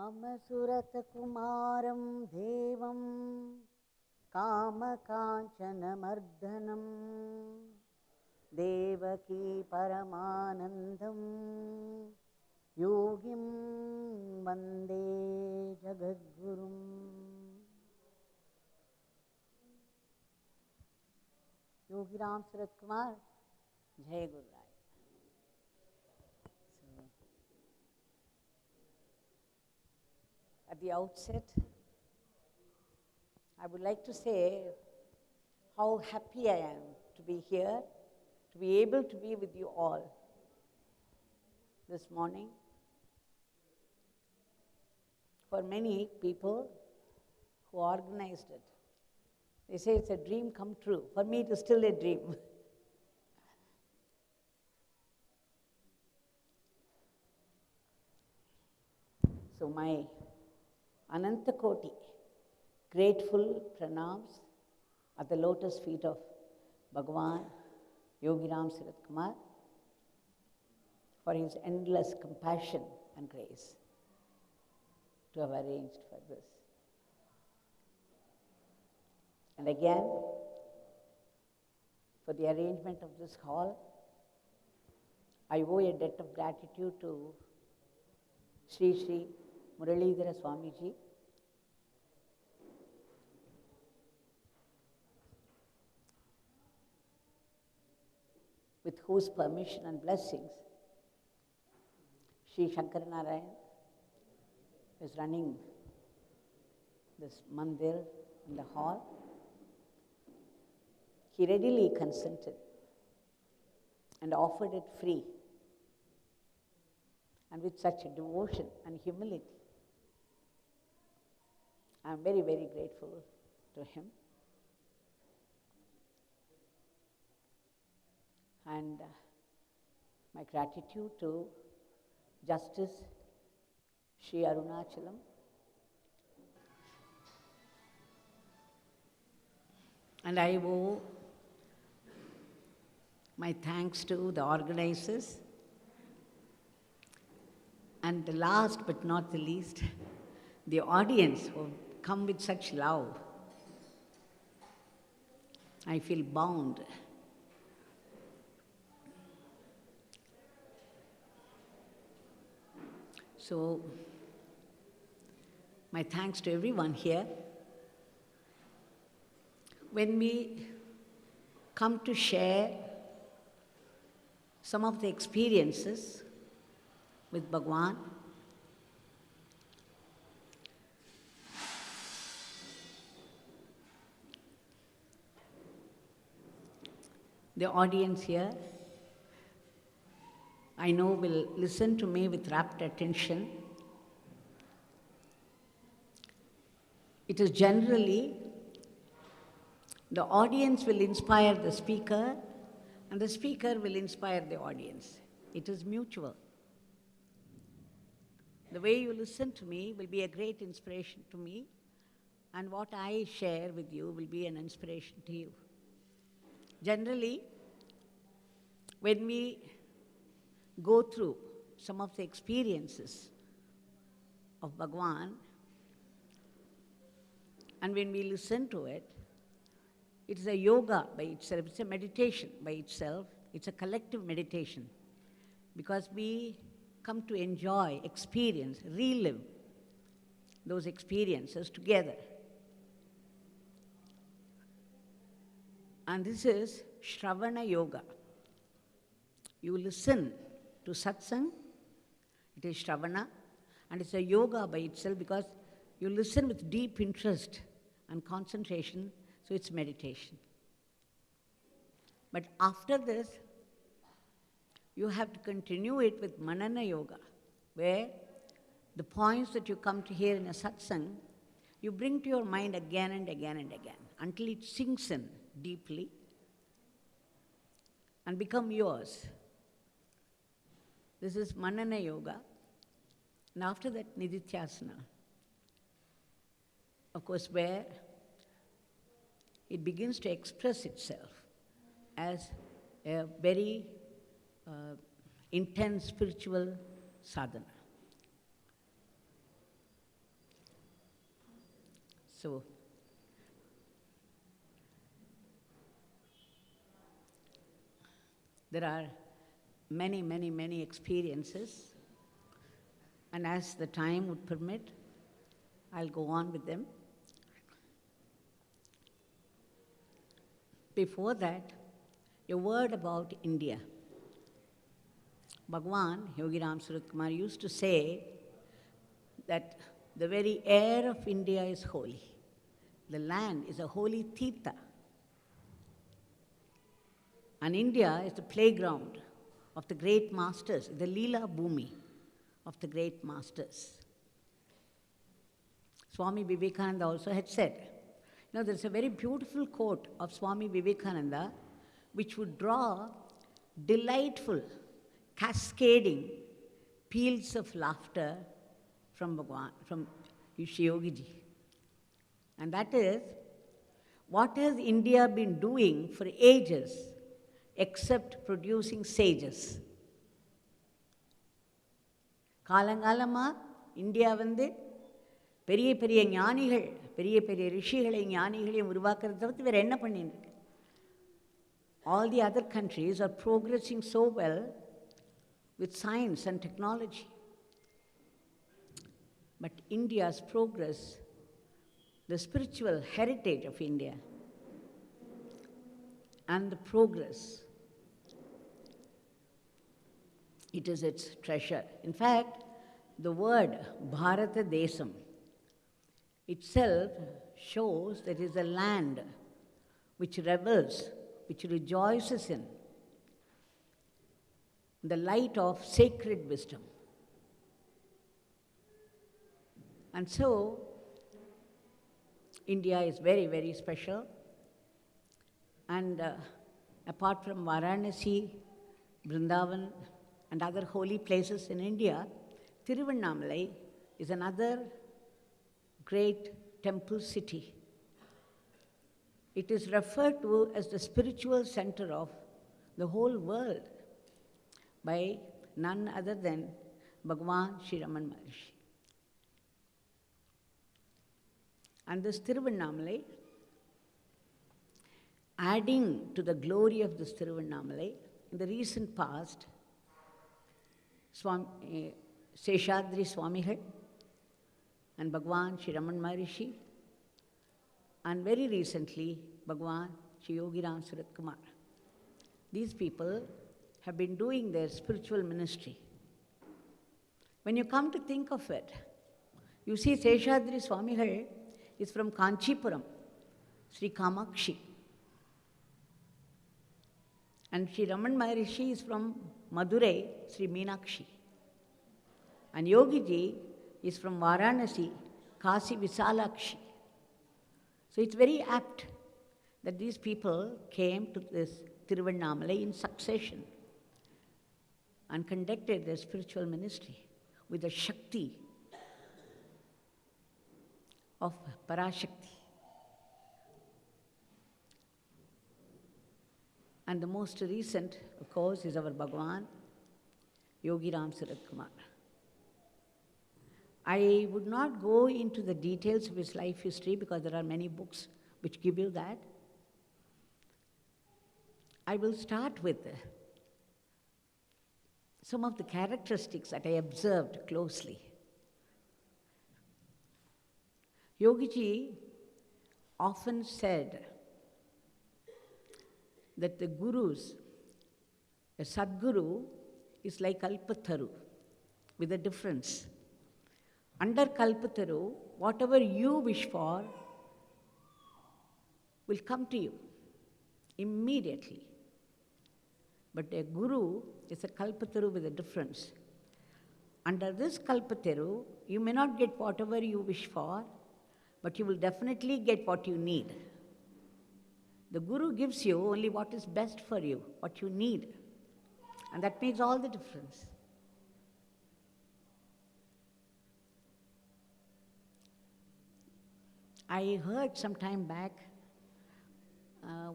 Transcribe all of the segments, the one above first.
Ramsuratkumaram Devam Kamakanchanamardhanam Devaki Paramanandam Yogim Vande Jagadgurum. Yogi Ramsuratkumar, Jai Guru Rai. At the outset, I would like to say how happy I am to be here, to be able to be with you all this morning. For many people who organized it, they say it's a dream come true. For me, it is still a dream. So my Anantakoti, grateful pranams at the lotus feet of Bhagwan, Yogi Ramsuratkumar, for his endless compassion and grace to have arranged for this. And again, for the arrangement of this hall, I owe a debt of gratitude to Sri Sri Muralidhara Swamiji, with whose permission and blessings Sri Shankaranarayan is running this mandir in the hall. He readily consented and offered it free, and with such a devotion and humility. I am very, very grateful to him. And my gratitude to Justice Sri Arunachalam, and I owe my thanks to the organizers, and the last but not the least, the audience who come with such love. I feel bound. So, my thanks to everyone here. When we come to share some of the experiences with Bhagwan, the audience here, I know, will listen to me with rapt attention. It is generally the audience will inspire the speaker, and the speaker will inspire the audience. It is mutual. The way you listen to me will be a great inspiration to me, and what I share with you will be an inspiration to you. Generally, when we go through some of the experiences of Bhagwan, and when we listen to it, it is a yoga by itself, it's a meditation by itself, it's a collective meditation, because we come to enjoy, experience, relive those experiences together. And this is Shravana Yoga. You listen to Satsang, it is Shravana, and it's a yoga by itself because you listen with deep interest and concentration, so it's meditation. But after this, you have to continue it with Manana Yoga, where the points that you come to hear in a Satsang, you bring to your mind again and again and again, until it sinks in deeply and become yours. This is Manana Yoga. And after that, Nidithyasana. Of course, where it begins to express itself as a very intense spiritual sadhana. So, there are many, many, many experiences, and as the time would permit, I'll go on with them. Before that, a word about India. Bhagwan, Yogi Ramsuratkumar, used to say that the very air of India is holy. The land is a holy tirtha. And India is the playground of the great masters, the Leela Bhumi of the great masters. Swami Vivekananda also had said, there's a very beautiful quote of Swami Vivekananda which would draw delightful, cascading peals of laughter from Bhagwan, from Yogi ji. And that is, what has India been doing for ages except producing sages? காலங்காலமா India பெரிய பெரிய ஞானிகள், பெரிய பெரிய ரிஷிகளை ஞானிகளையும் உருவாக்குறத தவிர்த்து வேறு என்ன பண்ணிருக்கு? All the other countries are progressing so well with science and technology. But India's progress, the spiritual heritage of India, and the progress, it is its treasure. In fact, the word Bharata Desam itself shows that it is a land which revels, which rejoices in the light of sacred wisdom. And so, India is very, very special. And apart from Varanasi, Vrindavan, and other holy places in India, Tiruvannamalai is another great temple city. It is referred to as the spiritual center of the whole world by none other than Bhagwan Sri Raman Maharishi. And this Tiruvannamalai, adding to the glory of this Tiruvannamalai, in the recent past, Seshadri Swamigal and Bhagwan Sri Raman Maharishi, and very recently, Bhagwan Sri Yogi Ramsuratkumar. These people have been doing their spiritual ministry. When you come to think of it, you see Seshadri Swamigal is from Kanchipuram, Sri Kamakshi. And Sri Raman Maharishi is from Madurai, Sri Meenakshi. And Yogi ji is from Varanasi, Kasi Visalakshi. So it's very apt that these people came to this Tiruvannamalai in succession and conducted their spiritual ministry with the Shakti of Parashakti. And the most recent, of course, is our Bhagwan, Yogi Ramsuratkumar. I would not go into the details of his life history because there are many books which give you that. I will start with some of the characteristics that I observed closely. Yogi ji often said that the gurus, a Sadguru is like Kalpataru, with a difference. Under Kalpataru, whatever you wish for will come to you immediately. But a Guru is a Kalpataru with a difference. Under this Kalpataru, you may not get whatever you wish for, but you will definitely get what you need. The Guru gives you only what is best for you, what you need. And that makes all the difference. I heard some time back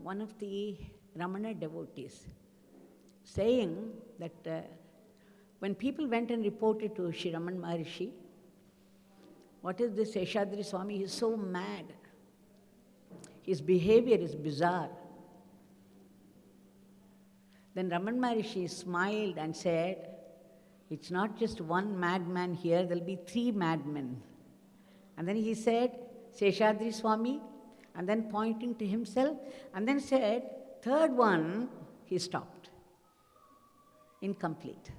one of the Ramana devotees saying that when people went and reported to Sri Raman Maharishi what is this Seshadri Swami? He is so mad. His behavior is bizarre. Then Raman Maharishi smiled and said, it's not just one madman here, there will be 3 madmen. And then he said, Seshadri Swami, and then pointing to himself, and then said, 3rd one, he stopped. Incomplete.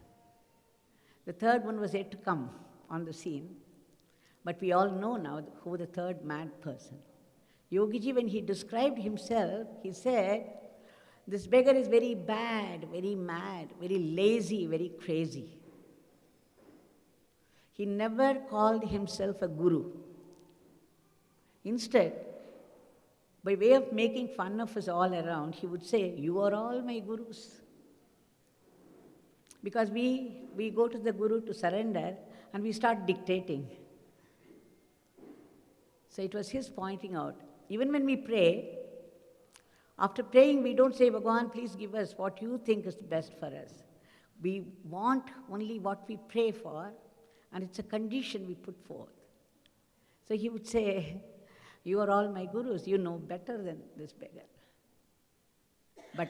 The 3rd one was yet to come on the scene, but we all know now who the 3rd mad person. Yogiji, when he described himself, he said, this beggar is very bad, very mad, very lazy, very crazy. He never called himself a guru. Instead, by way of making fun of us all around, he would say, you are all my gurus. Because we go to the guru to surrender and we start dictating. So it was his pointing out. Even when we pray, after praying, we don't say, Bhagwan, please give us what you think is best for us. We want only what we pray for, and it's a condition we put forth. So he would say, you are all my gurus, you know better than this beggar. But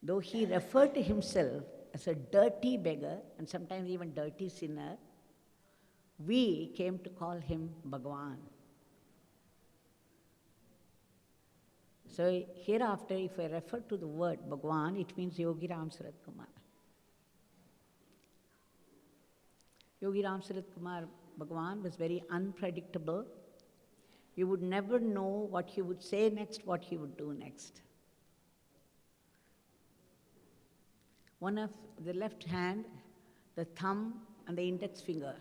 though he referred to himself as a dirty beggar, and sometimes even dirty sinner, we came to call him Bhagwan. So hereafter, if I refer to the word Bhagwan, it means Yogi Ramsuratkumar. Yogi Ramsuratkumar Bhagwan was very unpredictable. You would never know what he would say next, what he would do next. One of the left hand, the thumb and the index finger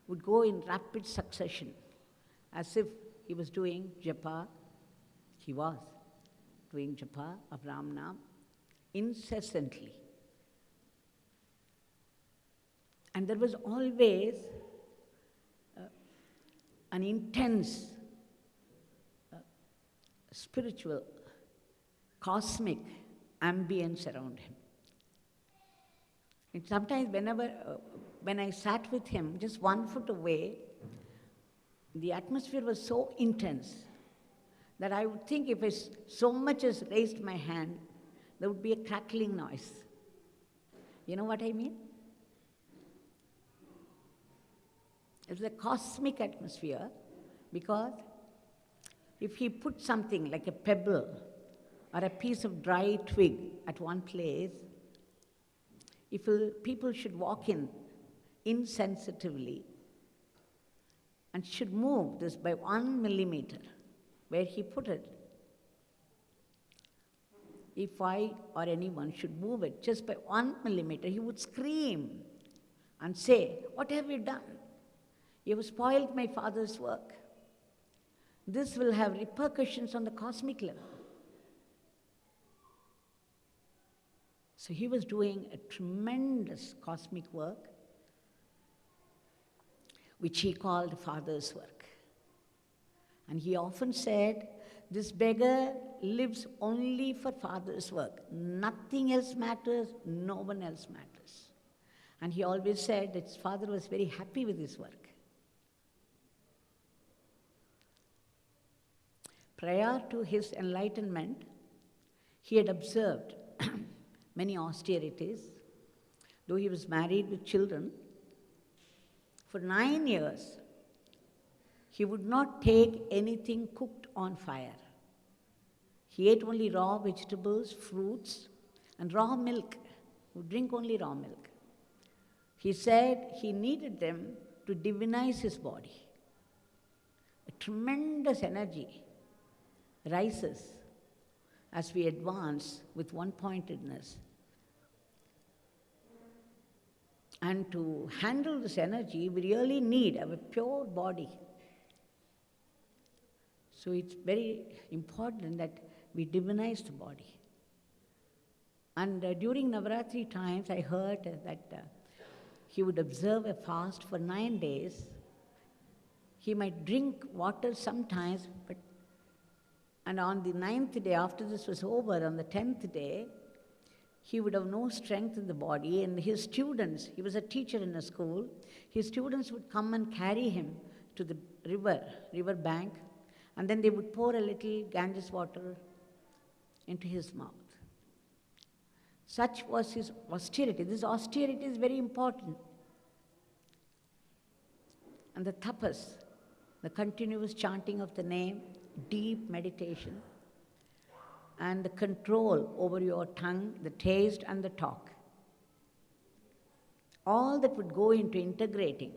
would go in rapid succession, as if he was doing japa. He was doing japa of Ram Nam incessantly. And there was always an intense, spiritual, cosmic ambience around him. And sometimes when I sat with him just 1 foot away, the atmosphere was so intense that I would think if I so much as raised my hand, there would be a crackling noise. You know what I mean? It's a cosmic atmosphere, because if he put something like a pebble or a piece of dry twig at one place, if people should walk in insensitively and should move this by 1 millimeter where he put it, if I or anyone should move it just by 1 millimeter, he would scream and say, what have you done? You have spoiled my father's work. This will have repercussions on the cosmic level. So he was doing a tremendous cosmic work, which he called father's work. And he often said, this beggar lives only for father's work. Nothing else matters, no one else matters. And he always said that his father was very happy with his work. Prior to his enlightenment, he had observed many austerities. Though he was married with children, for 9 years, he would not take anything cooked on fire. He ate only raw vegetables, fruits, and raw milk. He would drink only raw milk. He said he needed them to divinize his body. A tremendous energy rises as we advance with one-pointedness. And to handle this energy, we really need a pure body. So it's very important that we divinize the body. And during Navaratri times, I heard that he would observe a fast for 9 days. He might drink water sometimes, and on the 9th day, after this was over, on the 10th day, he would have no strength in the body, and his students, he was a teacher in a school, his students would come and carry him to the river bank, and then they would pour a little Ganges water into his mouth. Such was his austerity. This austerity is very important. And the tapas, the continuous chanting of the name, deep meditation, and the control over your tongue, the taste and the talk. All that would go into integrating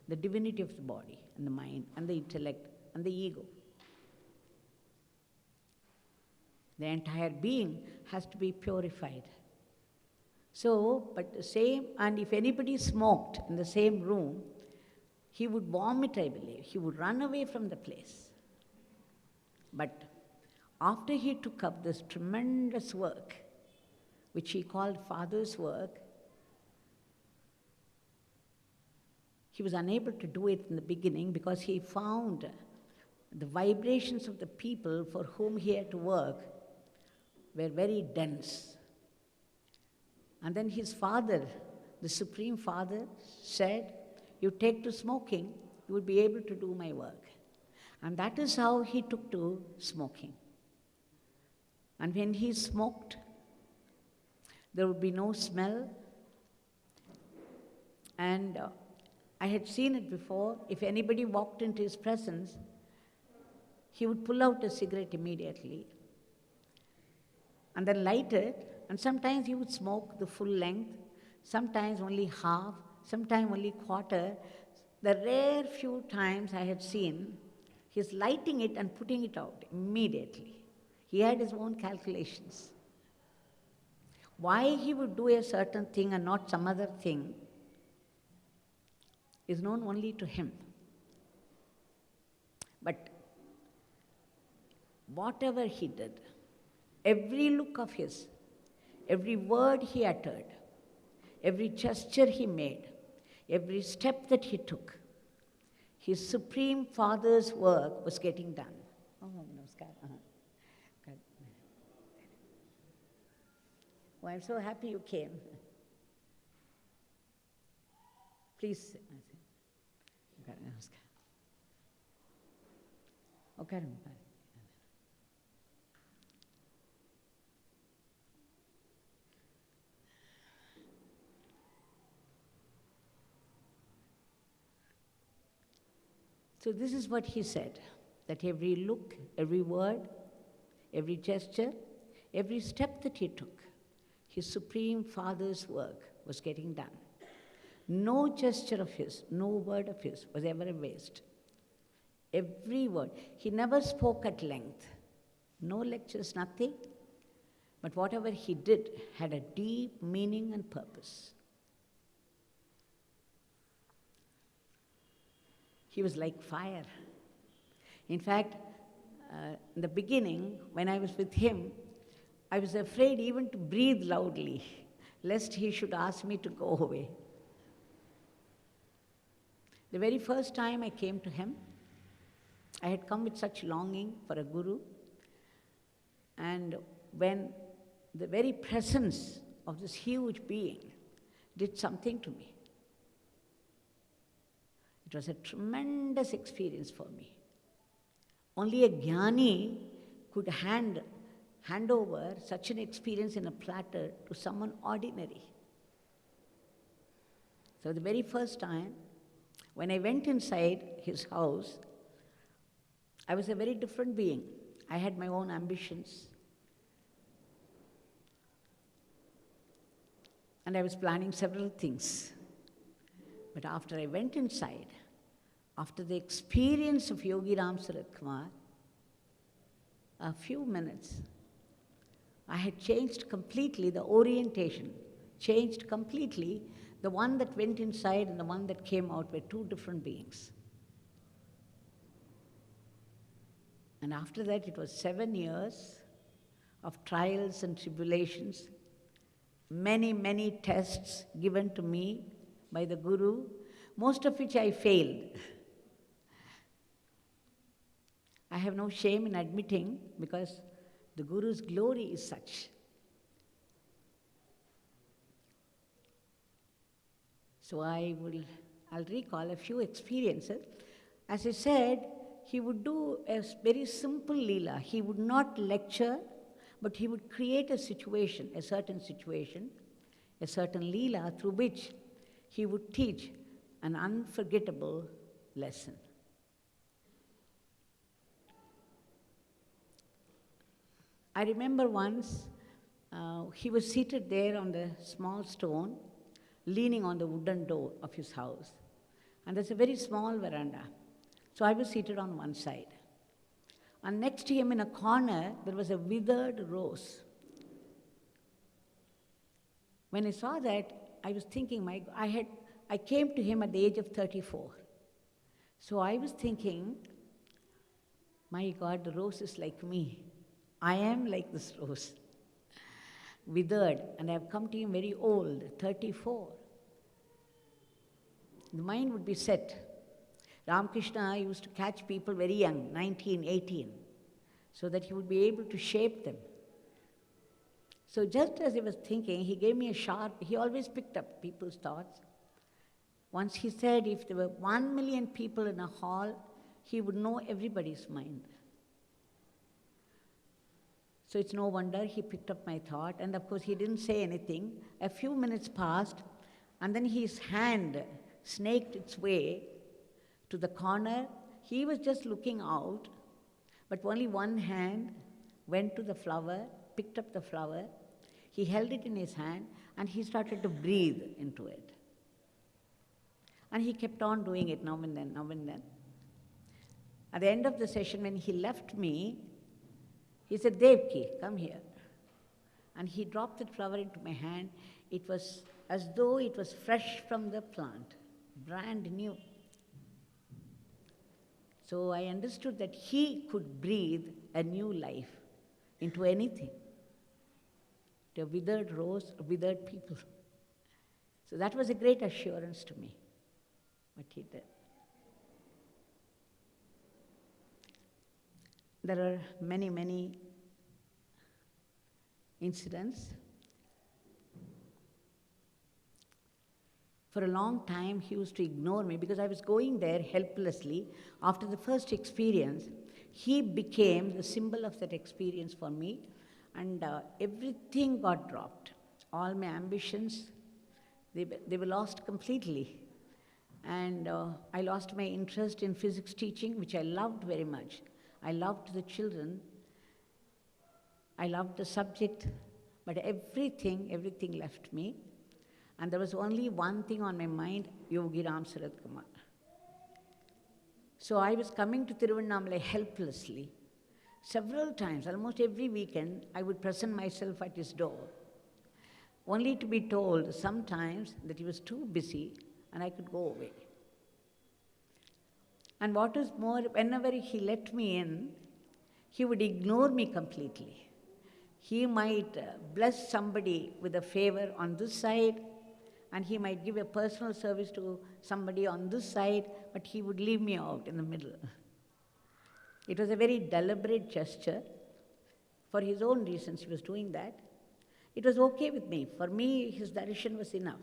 the divinity of the body and the mind and the intellect and the ego. The entire being has to be purified. So, but the same, and if anybody smoked in the same room, he would vomit, I believe. He would run away from the place. But after he took up this tremendous work, which he called Father's work, he was unable to do it in the beginning because he found the vibrations of the people for whom he had to work were very dense. And then his father, the Supreme Father, said, "You take to smoking, you will be able to do my work." And that is how he took to smoking. And when he smoked, there would be no smell. And I had seen it before. If anybody walked into his presence, he would pull out a cigarette immediately and then light it. And sometimes he would smoke the full length, sometimes only half, sometimes only quarter. The rare few times I had seen, he's lighting it and putting it out immediately. He had his own calculations. Why he would do a certain thing and not some other thing is known only to him. But whatever he did, every look of his, every word he uttered, every gesture he made, every step that he took, his Supreme Father's work was getting done. Oh, namaskar. Oh, I'm so happy you came. Please. Namaskar. Okay. So this is what he said, that every look, every word, every gesture, every step that he took, his Supreme Father's work was getting done. No gesture of his, no word of his was ever a waste. Every word. He never spoke at length. No lectures, nothing. But whatever he did had a deep meaning and purpose. He was like fire. In fact, in the beginning, when I was with him, I was afraid even to breathe loudly, lest he should ask me to go away. The very first time I came to him, I had come with such longing for a guru, and when the very presence of this huge being did something to me, it was a tremendous experience for me. Only a jnani could hand over such an experience in a platter to someone ordinary. So the very first time, when I went inside his house, I was a very different being. I had my own ambitions. And I was planning several things. But after I went inside, after the experience of Yogi Ramsuratkumar, a few minutes, I had changed completely the orientation, changed completely. The one that went inside and the one that came out were two different beings. And after that, it was 7 years of trials and tribulations, many, many tests given to me by the Guru, most of which I failed. I have no shame in admitting, because the Guru's glory is such. So I'll recall a few experiences. As I said, he would do a very simple leela. He would not lecture, but he would create a situation, a certain leela through which he would teach an unforgettable lesson. I remember once he was seated there on the small stone, leaning on the wooden door of his house. And there's a very small veranda. So I was seated on one side. And next to him in a corner, there was a withered rose. When I saw that, I was thinking, I came to him at the age of 34. So I was thinking, my God, the rose is like me. I am like this rose, withered, and I have come to him very old, 34. The mind would be set. Ramakrishna used to catch people very young, 19, 18, so that he would be able to shape them. So just as he was thinking, he gave me he always picked up people's thoughts. Once he said if there were 1 million people in a hall, he would know everybody's mind. So it's no wonder he picked up my thought, and of course he didn't say anything. A few minutes passed, and then his hand snaked its way to the corner. He was just looking out, but only one hand went to the flower, picked up the flower, he held it in his hand, and he started to breathe into it. And he kept on doing it now and then, now and then. At the end of the session, when he left me, he said, Devaki, come here. And he dropped that flower into my hand. It was as though it was fresh from the plant, brand new. So I understood that he could breathe a new life into anything. To a withered rose, withered people. So that was a great assurance to me, what he did. There are many, many incidents. For a long time, he used to ignore me because I was going there helplessly. After the first experience, he became the symbol of that experience for me, and everything got dropped. All my ambitions, they were lost completely. And I lost my interest in physics teaching, which I loved very much. I loved the children. I loved the subject, but everything left me. And there was only one thing on my mind, Yogi Ramsuratkumar. So I was coming to Tiruvannamalai helplessly. Several times, almost every weekend, I would present myself at his door, only to be told sometimes that he was too busy and I could go away. And what is more, whenever he let me in, he would ignore me completely. He might bless somebody with a favor on this side, and he might give a personal service to somebody on this side, but he would leave me out in the middle. It was a very deliberate gesture. For his own reasons, he was doing that. It was okay with me. For me, his darshan was enough.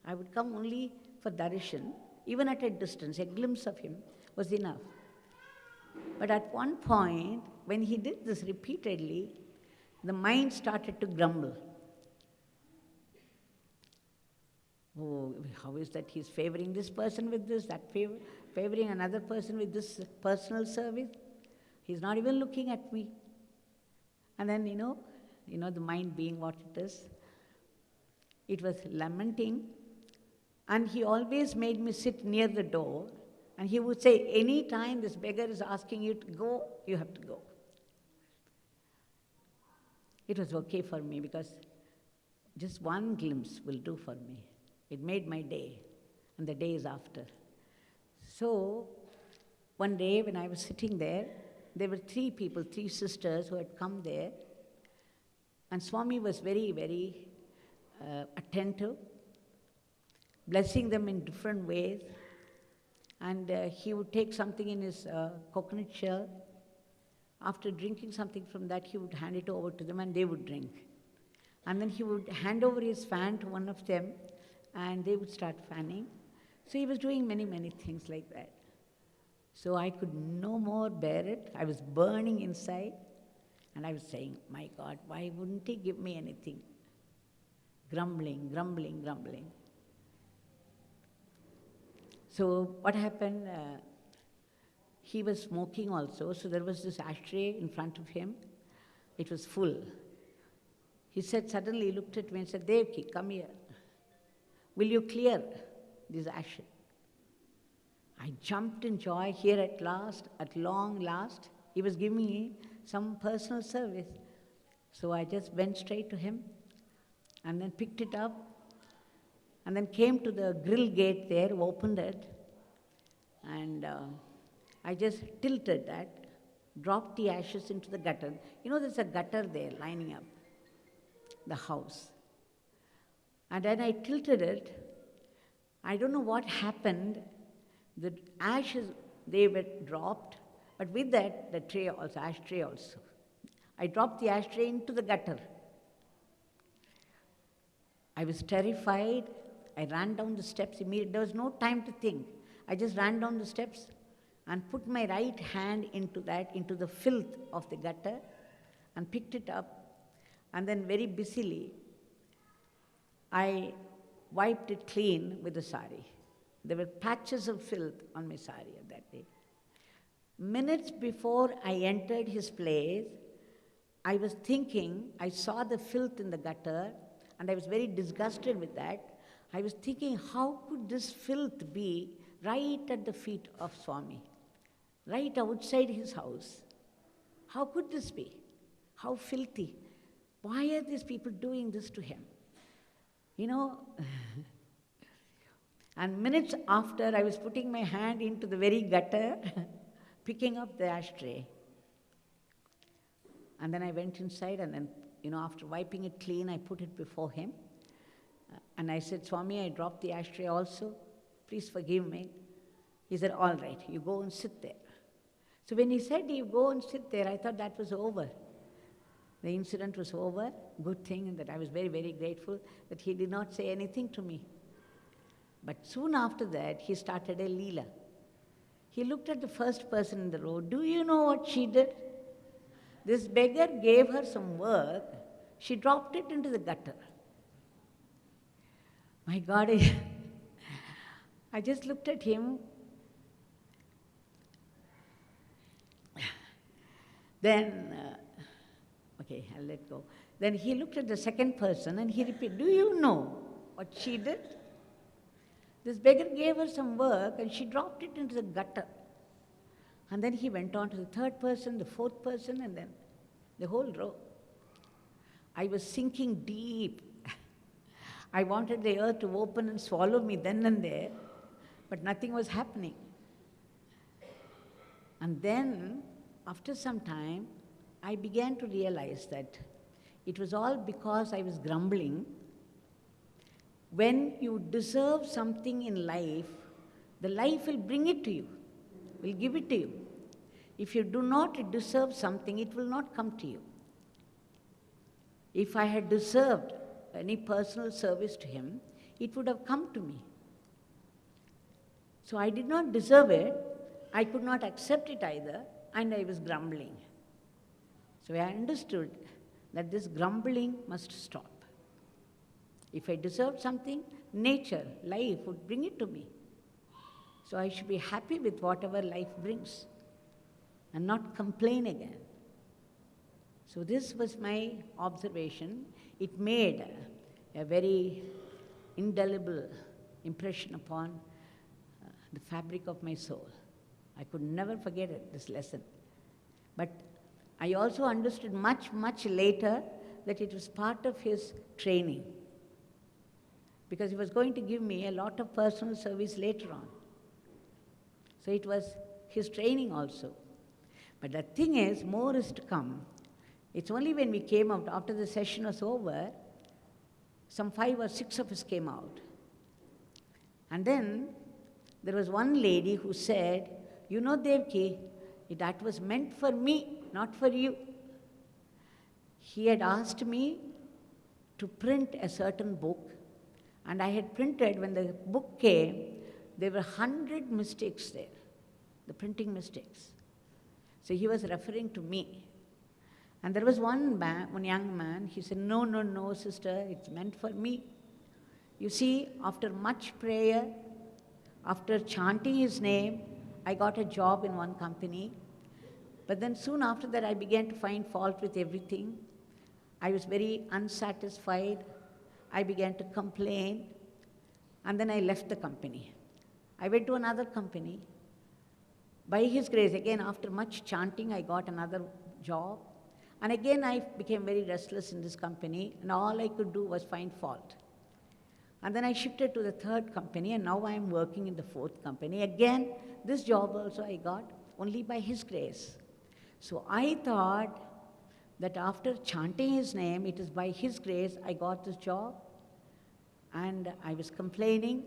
I would come only for darshan, even at a distance. A glimpse of him was enough. But at one point, when he did this repeatedly, the mind started to grumble. Oh, how is that he's favoring this person with this, that favoring another person with this personal service? He's not even looking at me. And then, the mind being what it is, it was lamenting. And he always made me sit near the door. And he would say, any time this beggar is asking you to go, you have to go. It was okay for me because just one glimpse will do for me. It made my day, and the days after. So, one day when I was sitting there were 3 people, 3 sisters who had come there, and Swami was very, very attentive, blessing them in different ways, and he would take something in his coconut shell. After drinking something from that, he would hand it over to them and they would drink. And then he would hand over his fan to one of them, and they would start fanning. So he was doing many, many things like that. So I could no more bear it. I was burning inside. And I was saying, my God, why wouldn't he give me anything? Grumbling, grumbling, grumbling. So what happened, he was smoking also, so there was this ashtray in front of him. It was full. He said, suddenly he looked at me and said, Devaki, come here. Will you clear this ashes? I jumped in joy here at last, at long last. He was giving me some personal service. So I just went straight to him and then picked it up and then came to the grill gate there, opened it, and I just tilted that, dropped the ashes into the gutter. You know, there's a gutter there lining up the house. And then I tilted it. I don't know what happened. The ashes, they were dropped, but with that, the tray also, ashtray also. I dropped the ashtray into the gutter. I was terrified. I ran down the steps immediately. There was no time to think. I just ran down the steps and put my right hand into the filth of the gutter and picked it up. And then very busily, I wiped it clean with the sari. There were patches of filth on my sari that day. Minutes before I entered his place, I was thinking, I saw the filth in the gutter, and I was very disgusted with that. I was thinking, how could this filth be right at the feet of Swami, right outside his house? How could this be? How filthy. Why are these people doing this to him? You know, and minutes after, I was putting my hand into the very gutter, picking up the ashtray. And then I went inside, and then, after wiping it clean, I put it before him. And I said, Swami, I dropped the ashtray also. Please forgive me. He said, all right, you go and sit there. So when he said, you go and sit there, I thought that was over. The incident was over. Good thing, and that I was very, very grateful that he did not say anything to me. But soon after that, he started a leela. He looked at the first person in the row. Do you know what she did? This beggar gave her some work. She dropped it into the gutter. My God, I just looked at him. Then, okay, I'll let go. Then he looked at the second person and he repeated, do you know what she did? This beggar gave her some work and she dropped it into the gutter. And then he went on to the third person, the fourth person, and then the whole row. I was sinking deep. I wanted the earth to open and swallow me then and there, but nothing was happening. And then, after some time, I began to realize that it was all because I was grumbling. When you deserve something in life, the life will bring it to you, will give it to you. If you do not deserve something, it will not come to you. If I had deserved any personal service to him, it would have come to me. So I did not deserve it, I could not accept it either, and I was grumbling. So I understood that this grumbling must stop. If I deserved something, nature, life would bring it to me. So I should be happy with whatever life brings and not complain again. So this was my observation. It made a very indelible impression upon the fabric of my soul. I could never forget it, this lesson. But I also understood much, much later that it was part of his training, because he was going to give me a lot of personal service later on. So it was his training also. But the thing is, more is to come. It's only when we came out, after the session was over, some 5 or 6 of us came out. And then there was one lady who said, you know, Devaki, that was meant for me, not for you. He had asked me to print a certain book, and I had printed, when the book came, there were 100 mistakes there. the printing mistakes. So he was referring to me. And there was one young man, he said, no, no, no, sister, it's meant for me. You see, after much prayer, after chanting his name, I got a job in one company. But then soon after that, I began to find fault with everything. I was very unsatisfied. I began to complain. And then I left the company. I went to another company. By his grace, again, after much chanting, I got another job. And again, I became very restless in this company, and all I could do was find fault. And then I shifted to the third company, and now I am working in the fourth company. Again, this job also I got only by his grace. So I thought that after chanting his name, it is by his grace I got this job. And I was complaining.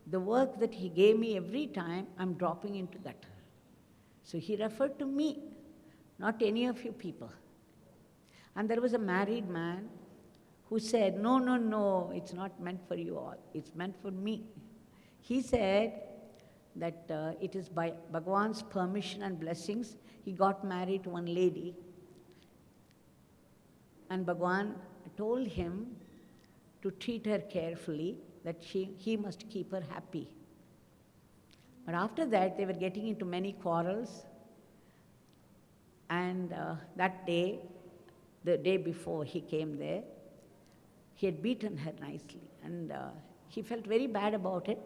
The work that he gave me every time, I'm dropping into gutter. So he referred to me, not any of you people. And there was a married man who said, no, no, no, it's not meant for you all. It's meant for me. He said that it is by Bhagwan's permission and blessings, he got married to one lady. And Bhagwan told him to treat her carefully, that he must keep her happy. But after that, they were getting into many quarrels. And that day, the day before he came there, he had beaten her nicely. And he felt very bad about it.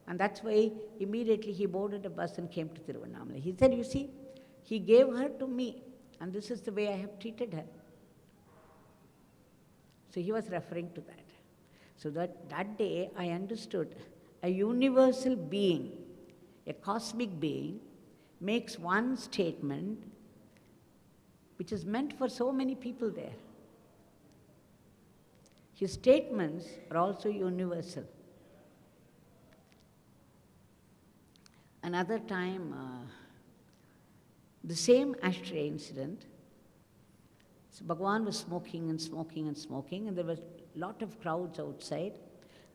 And that's why immediately he boarded a bus and came to Thiruvannamalai. He said, you see, he gave her to me, and this is the way I have treated her. So he was referring to that. So that day I understood a universal being, a cosmic being, makes one statement which is meant for so many people there. His statements are also universal. Another time, the same ashtray incident. So Bhagwan was smoking and smoking and smoking, and there was a lot of crowds outside,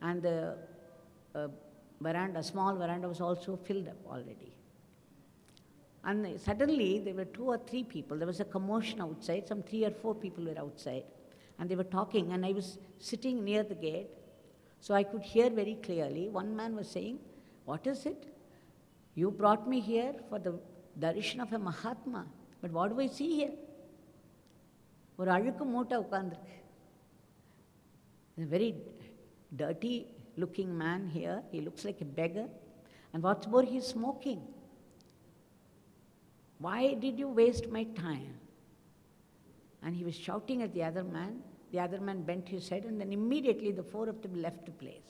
and the small veranda was also filled up already. And suddenly there were 2 or 3 people. There was a commotion outside. Some 3 or 4 people were outside, and they were talking, and I was sitting near the gate, so I could hear very clearly. One man was saying, what is it? You brought me here for the darshan of a Mahatma, but what do I see here? ஒரு அழுக்கு மூட்டை உட்கார்ந்திருக்கு. A very dirty looking man here. He looks like a beggar. And what's more, he's smoking. Why did you waste my time? And he was shouting at the other man. The other man bent his head, and then immediately the 4 of them left the place.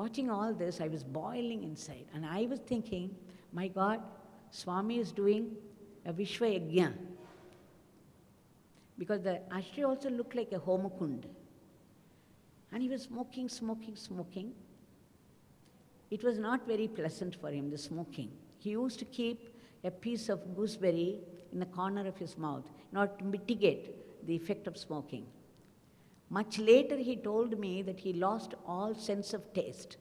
Watching all this, I was boiling inside. And I was thinking, my God, Swami is doing a Vishwa Yajna. Because the ashtray also looked like a Homakund. And he was smoking, smoking, smoking. It was not very pleasant for him, the smoking. He used to keep a piece of gooseberry in the corner of his mouth in order to mitigate the effect of smoking. Much later, he told me that he lost all sense of taste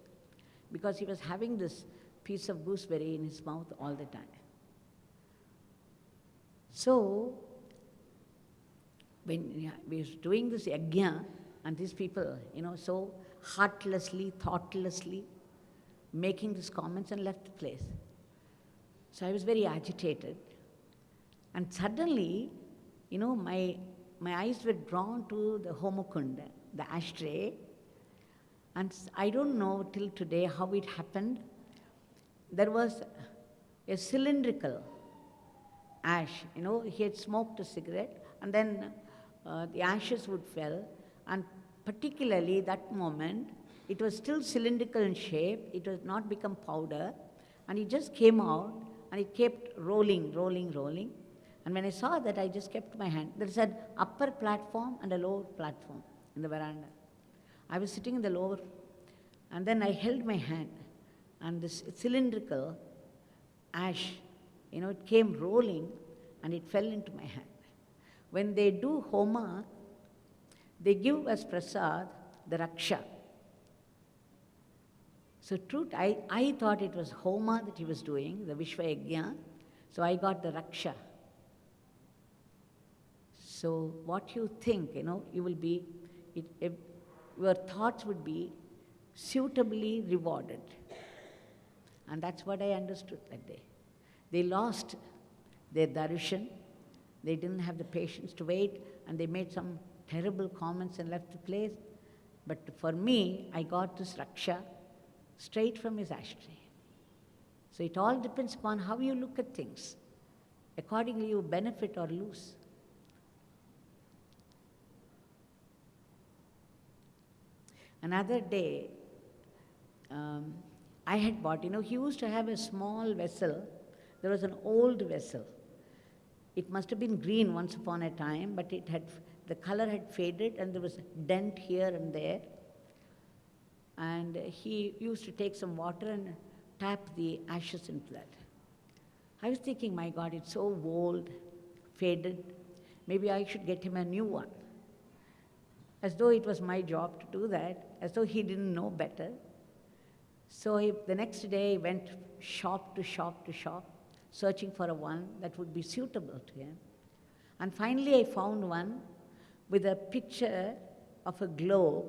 because he was having this piece of gooseberry in his mouth all the time. So, when we was doing this yajna, and these people, so heartlessly, thoughtlessly making these comments and left the place. So I was very agitated. And suddenly, my eyes were drawn to the Homakunda, the ashtray. And I don't know till today how it happened. There was a cylindrical ash. He had smoked a cigarette, and then the ashes would fall. And particularly that moment, it was still cylindrical in shape. It was not become powder. And it just came out, and it kept rolling, rolling, rolling. And when I saw that, I just kept my hand. There is an upper platform and a lower platform in the veranda. I was sitting in the lower, and then I held my hand, and this cylindrical ash, it came rolling, and it fell into my hand. When they do Homa, they give as prasad the Raksha. So truth, I thought it was Homa that he was doing, the Vishwa Yajna. So I got the Raksha. So what you think, you will be, your thoughts would be suitably rewarded. And that's what I understood that day. They lost their darshan. They didn't have the patience to wait, and they made some terrible comments and left the place. But for me, I got this Raksha straight from his ashtray. So it all depends upon how you look at things. Accordingly, you benefit or lose. Another day, I had bought, he used to have a small vessel. There was an old vessel. It must have been green once upon a time, but the color had faded and there was a dent here and there. And he used to take some water and tap the ashes into that. I was thinking, my God, it's so old, faded. Maybe I should get him a new one. As though it was my job to do that, as though he didn't know better. So the next day he went shop to shop to shop, searching for a one that would be suitable to him. And finally I found one with a picture of a globe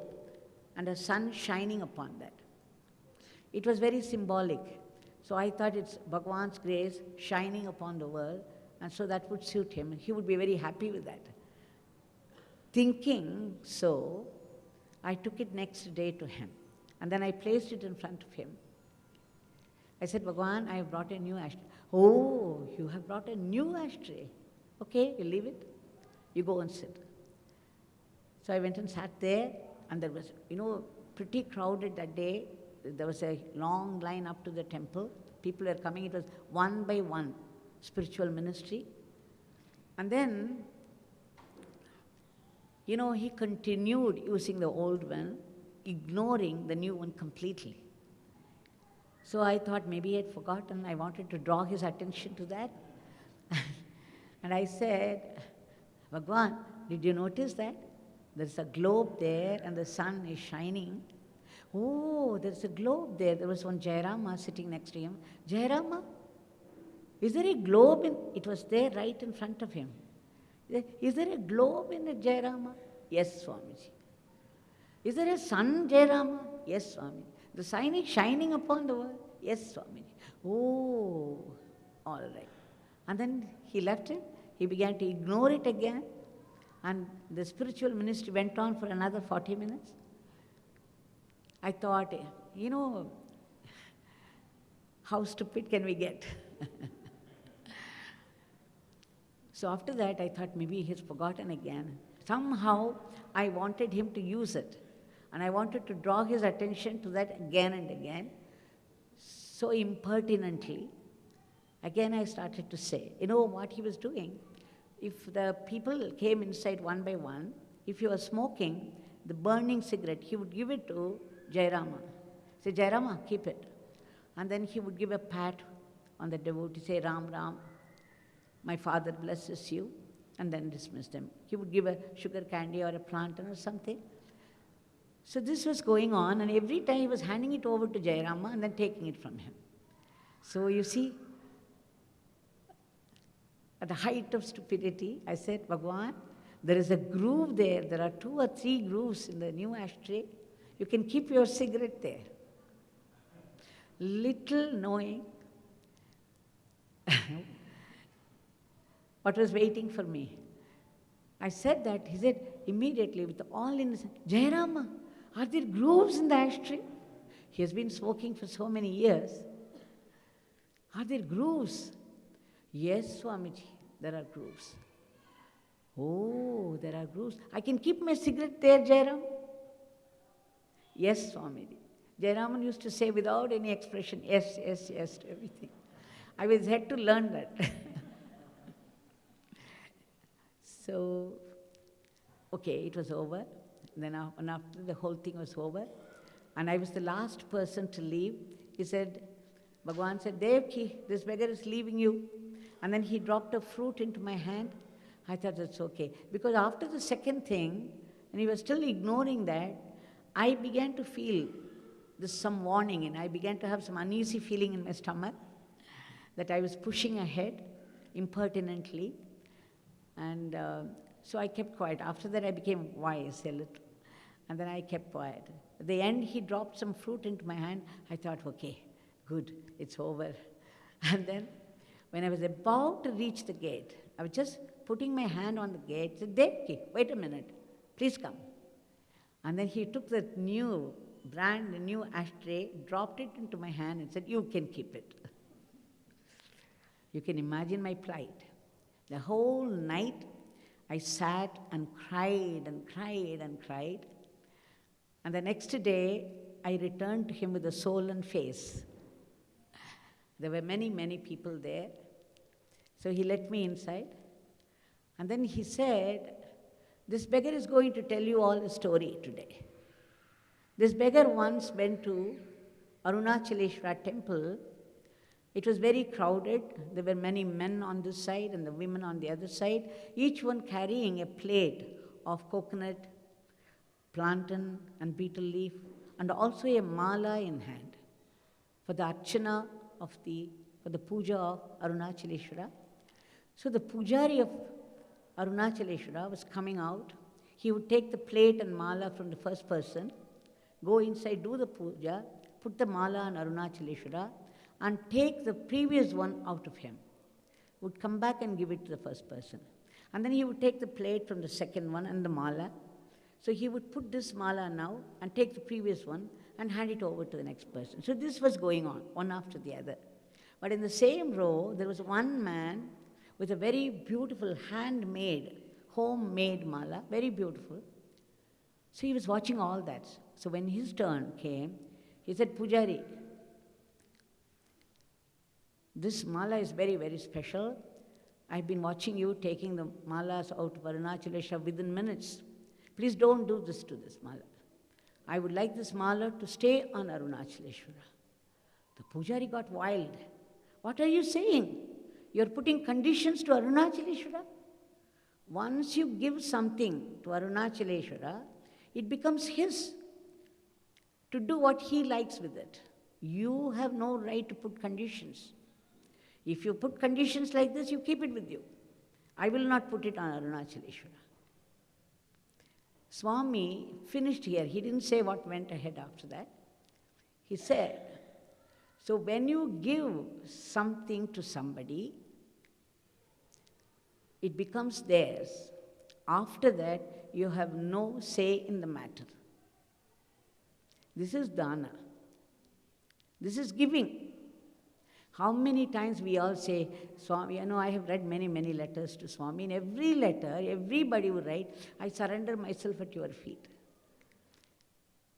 and a sun shining upon that. It was very symbolic. So I thought it's Bhagwan's grace shining upon the world, and so that would suit him. He would be very happy with that. Thinking so, I took it next day to him, and then I placed it in front of him. I said, Bhagwan, I have brought a new ashtray. Oh, you have brought a new ashtray. Okay, you leave it. You go and sit. So I went and sat there, and there was, pretty crowded that day. There was a long line up to the temple. People were coming. It was one by one, spiritual ministry. And then, he continued using the old one, ignoring the new one completely. So I thought maybe he had forgotten. I wanted to draw his attention to that. And I said, Bhagwan, did you notice that? There's a globe there and the sun is shining. Oh, there's a globe there. There was one Jairama sitting next to him. Jairama, is there a globe in? It was there right in front of him. Is there a globe in the Jairama? Yes, Swamiji. Is there a sun, Jairama? Yes, Swamiji. The sun is shining upon the world? Yes, Swamiji. Oh, all right. And then he left it. He began to ignore it again. And the spiritual ministry went on for another 40 minutes. I thought, how stupid can we get? So after that, I thought maybe he's forgotten again. Somehow, I wanted him to use it. And I wanted to draw his attention to that again and again. So impertinently, again I started to say, what he was doing? If the people came inside one by one, if you were smoking the burning cigarette, he would give it to Jairama. Say, Jairama, keep it. And then he would give a pat on the devotee, say, Ram, Ram, my father blesses you, and then dismiss them. He would give a sugar candy or a plantain or something. So this was going on, and every time he was handing it over to Jairama and then taking it from him. So you see, at the height of stupidity, I said, Bhagwan, there is a groove there. There are 2 or 3 grooves in the new ashtray. You can keep your cigarette there. Little knowing what was waiting for me. I said that. He said immediately with all innocence, Jairama, are there grooves in the ashtray? He has been smoking for so many years. Are there grooves? Yes, Swamiji, there are grooves. Oh, there are grooves. I can keep my cigarette there, Jairam? Yes, Swamiji. Jairaman used to say without any expression, yes, yes, yes to everything. I had to learn that. So, okay, it was over. Then after the whole thing was over, and I was the last person to leave, he said, Bhagwan said, Devaki, this beggar is leaving you. And then he dropped a fruit into my hand. I thought that's okay. Because after the second thing, and he was still ignoring that, I began to feel this some warning, and I began to have some uneasy feeling in my stomach that I was pushing ahead impertinently. And so I kept quiet. After that, I became wise a little. And then I kept quiet. At the end, he dropped some fruit into my hand. I thought, okay, good, it's over. And then, when I was about to reach the gate, I was just putting my hand on the gate, said, Devaki, wait a minute, please come. And then he took the brand new ashtray, dropped it into my hand and said, you can keep it. You can imagine my plight. The whole night, I sat and cried and cried and cried. And the next day, I returned to him with a swollen face. There were many, many people there. So he let me inside. And then he said, this beggar is going to tell you all a story today. This beggar once went to Arunachaleshwara temple. It was very crowded. There were many men on this side and the women on the other side, each one carrying a plate of coconut, plantain and betel leaf, and also a mala in hand for the archana for the puja of Arunachaleshwara. So the pujari of Arunachaleshwara was coming out. He would take the plate and mala from the first person, go inside, do the puja, put the mala on Arunachaleshwara, and take the previous one out of him. Would come back and give it to the first person. And then he would take the plate from the second one and the mala. So he would put this mala now and take the previous one and hand it over to the next person. So this was going on, one after the other. But in the same row, there was one man with a very beautiful handmade, homemade mala, very beautiful. So he was watching all that. So when his turn came, he said, Pujari, this mala is very, very special. I've been watching you taking the malas out of Arunachaleshwara within minutes. Please don't do this to this mala. I would like this mala to stay on Arunachaleshwara. The pujari got wild. What are you saying? You're putting conditions to Arunachaleshwara? Once you give something to Arunachaleshwara, it becomes his to do what he likes with it. You have no right to put conditions. If you put conditions like this, you keep it with you. I will not put it on Arunachaleshwara. Swami finished here. He didn't say what went ahead after that. He said, so when you give something to somebody, it becomes theirs. After that, you have no say in the matter. This is dana. This is giving. How many times we all say, Swami, I have read many, many letters to Swami. In every letter, everybody would write, I surrender myself at your feet.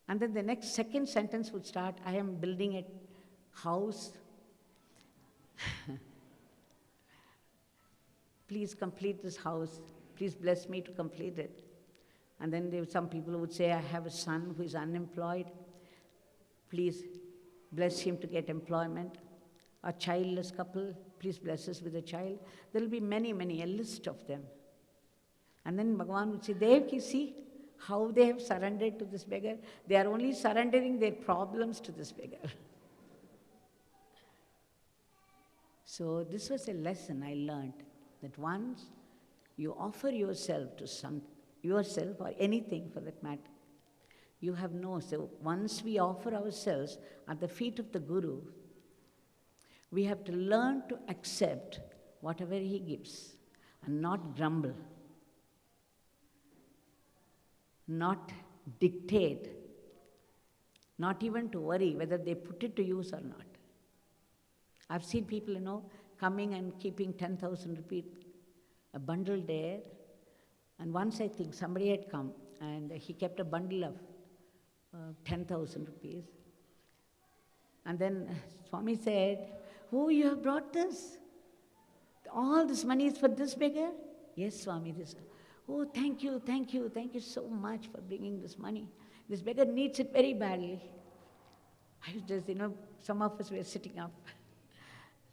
And then the second sentence would start, I am building a house. Please complete this house. Please bless me to complete it. And then some people would say, I have a son who is unemployed. Please bless him to get employment. A childless couple, please bless us with a child. There will be many, many, a list of them. And then Bhagwan would say, Devaki, see how they have surrendered to this beggar. They are only surrendering their problems to this beggar. So this was a lesson I learned, that once you offer yourself to yourself or anything for that matter, you have no. So once we offer ourselves at the feet of the Guru, we have to learn to accept whatever he gives and not grumble, not dictate, not even to worry whether they put it to use or not. I've seen people, coming and keeping 10,000 rupees, a bundle there. And once I think somebody had come and he kept a bundle of 10,000 rupees. And then Swami said, oh, you have brought this? All this money is for this beggar? Yes, Swami. This. Oh, thank you so much for bringing this money. This beggar needs it very badly. I was just, some of us were sitting up.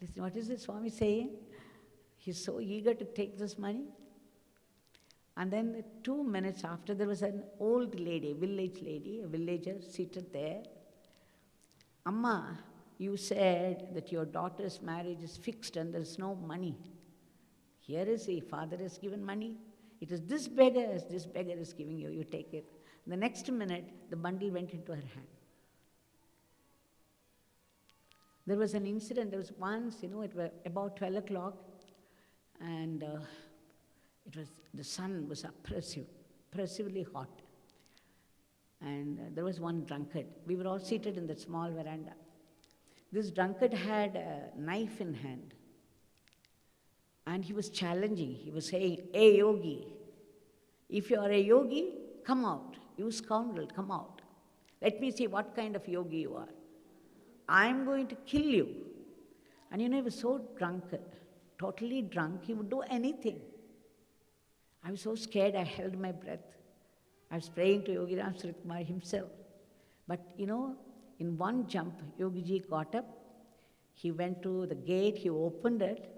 Listen, what is this Swami saying? He's so eager to take this money. And then 2 minutes after, there was an old lady, a village lady, a villager seated there, Amma, you said that your daughter's marriage is fixed and there's no money. Here is he, father has given money. It is this beggar is giving you, you take it. The next minute, the bundle went into her hand. There was an incident, there was once, it was about 12 o'clock, and the sun was oppressively hot. And there was one drunkard. We were all seated in that small veranda. This drunkard had a knife in hand. And he was challenging. He was saying, "Hey, yogi, if you are a yogi, come out. You scoundrel, come out. Let me see what kind of yogi you are. I'm going to kill you." And he was so drunk, totally drunk, he would do anything. I was so scared, I held my breath. I was praying to Yogi Ramsuratkumar himself. But in one jump, Yogiji got up, he went to the gate, he opened it,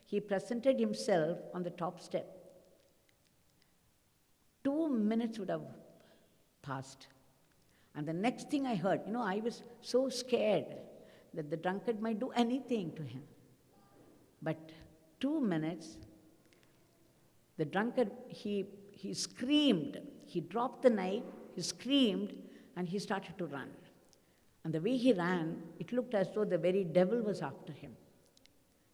he presented himself on the top step. 2 minutes would have passed. And the next thing I heard, I was so scared that the drunkard might do anything to him. But 2 minutes, the drunkard, he screamed. He dropped the knife, he screamed, and he started to run. And the way he ran, it looked as though the very devil was after him.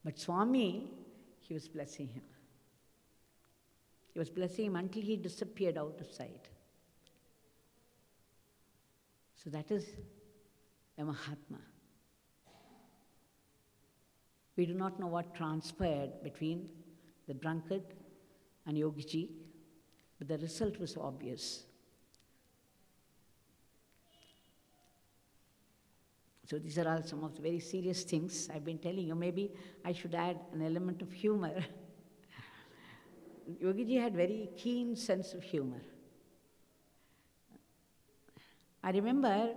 But Swami, he was blessing him. He was blessing him until he disappeared out of sight. So that is a Mahatma. We do not know what transpired between the drunkard and Yogiji, but the result was obvious. So these are all some of the very serious things I've been telling you. Maybe I should add an element of humor. Yogiji had very keen sense of humor. I remember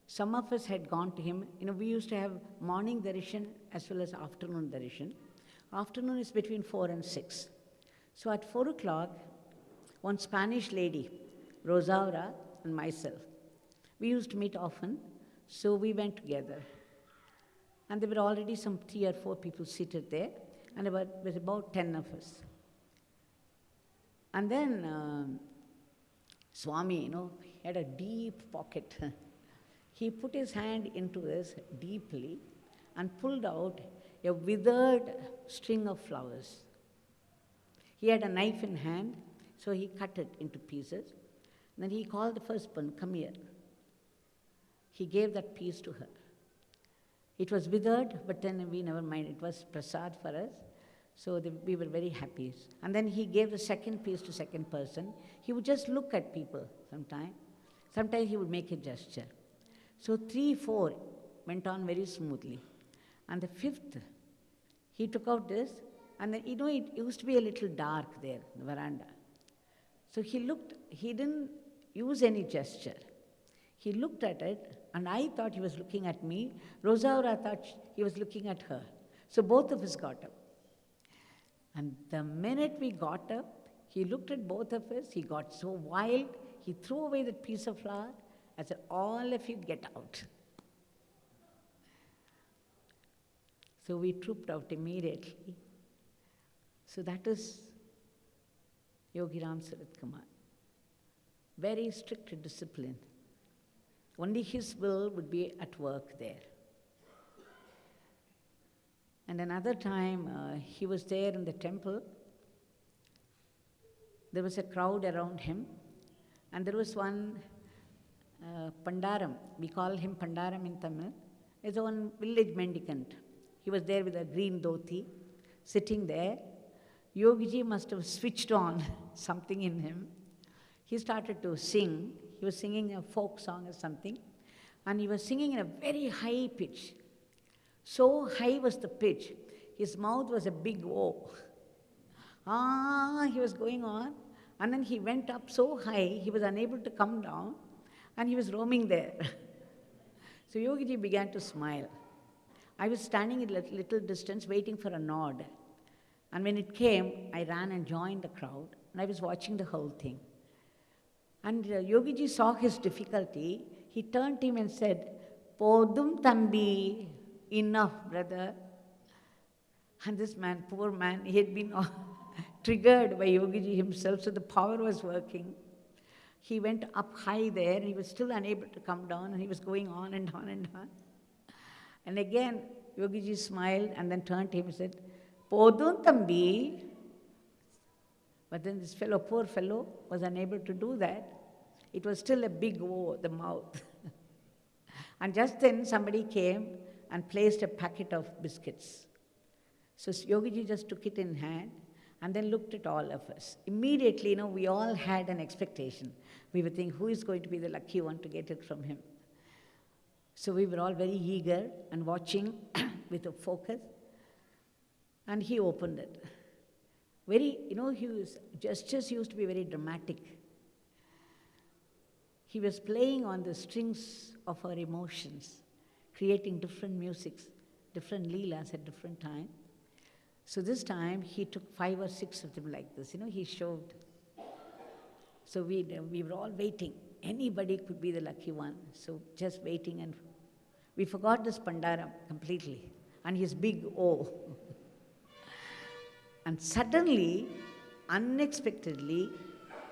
some of us had gone to him. We used to have morning darshan as well as afternoon darshan. Afternoon is between 4 and 6. So at 4 o'clock, one Spanish lady, Rosaura, and myself, we used to meet often, so we went together. And there were already some 3 or 4 people seated there, and there was about 10 of us. And then Swami, he had a deep pocket. He put his hand into this deeply and pulled out a withered string of flowers. He had a knife in hand, so he cut it into pieces. Then he called the first one, "Come here." He gave that piece to her. It was withered, but then we never mind. It was prasad for us, so we were very happy. And then he gave the second piece to second person. He would just look at people sometimes. Sometimes he would make a gesture. So 3, 4 went on very smoothly. And the 5th, he took out this, and then, it used to be a little dark there, the veranda. So he looked, he didn't use any gesture. He looked at it, and I thought he was looking at me. Rosaura thought he was looking at her. So both of us got up. And the minute we got up, he looked at both of us, he got so wild, he threw away that piece of flower. I said, "All of you get out." So we trooped out immediately. So that is Yogi Ramsuratkumar. Very strict discipline. Only his will would be at work there. And another time, he was there in the temple. There was a crowd around him, and there was one Pandaram. We call him Pandaram in Tamil. It's one village mendicant. He was there with a green dhoti, sitting there. Yogiji must have switched on something in him. He started to sing. He was singing a folk song or something, and he was singing in a very high pitch. So high was the pitch, his mouth was a big O. He was going on, and then he went up so high, he was unable to come down, and he was roaming there. So Yogiji began to smile. I was standing at a little distance waiting for a nod. And when it came, I ran and joined the crowd, and I was watching the whole thing. And Yogiji saw his difficulty. He turned to him and said, Podum Thambi, enough, brother. And this man, poor man, he had been triggered by Yogiji himself, so the power was working. He went up high there, and he was still unable to come down, and he was going on and on and on. And again, Yogiji smiled and then turned to him and said, Podum Thambi. But then this fellow, poor fellow, was unable to do that. It was still a big O, the mouth. And just then somebody came and placed a packet of biscuits. So Yogiji just took it in hand and then looked at all of us. Immediately, we all had an expectation. We were thinking, who is going to be the lucky one to get it from him? So we were all very eager and watching with a focus. And he opened it. His gestures used to be very dramatic. He was playing on the strings of our emotions, creating different musics, different leelas at different times. So this time, he took 5 or 6 of them like this. He showed. So we were all waiting. Anybody could be the lucky one. So just waiting, and we forgot this Pandaram completely, and his big O. And suddenly, unexpectedly,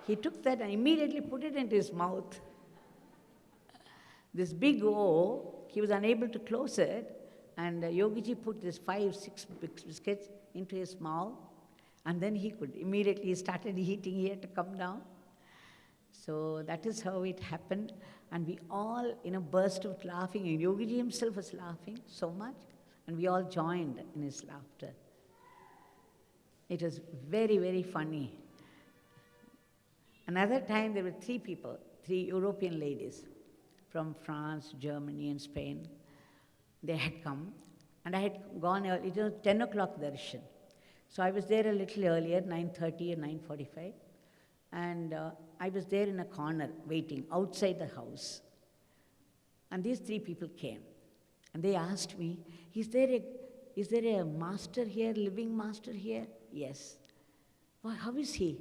he took that and immediately put it into his mouth. This big O, he was unable to close it, and Yogiji put this 5, 6 biscuits into his mouth, and then he started eating. He had to come down. So that is how it happened, and we all, burst out laughing, and Yogiji himself was laughing so much, and we all joined in his laughter. It was very, very funny. Another time there were 3 people, 3 European ladies from France, Germany and Spain. They had come, and I had gone early. It was 10 o'clock darshan. So I was there a little earlier, 9:30 or 9:45, and I was there in a corner waiting outside the house. And these 3 people came, and they asked me, is there a master here, living master here? Yes. Well, how is he?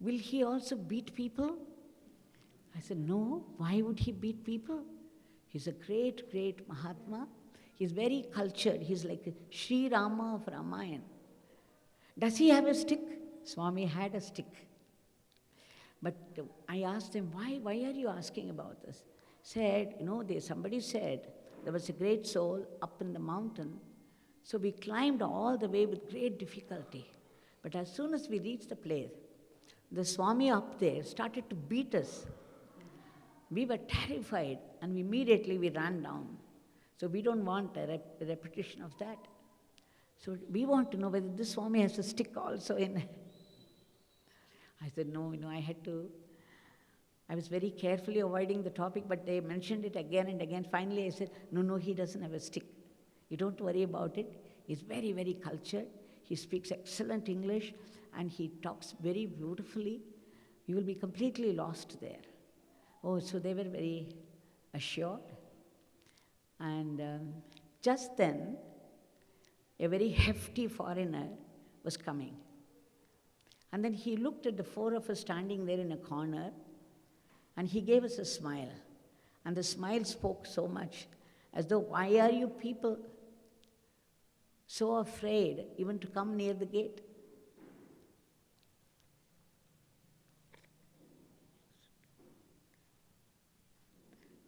Will he also beat people? I said, no, why would he beat people? He's a great, great Mahatma. He's very cultured. He's like a Sri Rama of Ramayana. Does he have a stick? Swami had a stick. But I asked him, why are you asking about this? Said, somebody said there was a great soul up in the mountain. So we climbed all the way with great difficulty. But as soon as we reached the place, the Swami up there started to beat us. We were terrified, and immediately we ran down. So we don't want a repetition of that. So we want to know whether this Swami has a stick also in. I said, no, I was very carefully avoiding the topic, but they mentioned it again and again. Finally, I said, no, he doesn't have a stick. You don't worry about it. He's very, very cultured. He speaks excellent English, and he talks very beautifully. You will be completely lost there. Oh, so they were very assured. And just then, a very hefty foreigner was coming. And then he looked at the 4 of us standing there in a corner, and he gave us a smile. And the smile spoke so much, as though, why are you people so afraid even to come near the gate?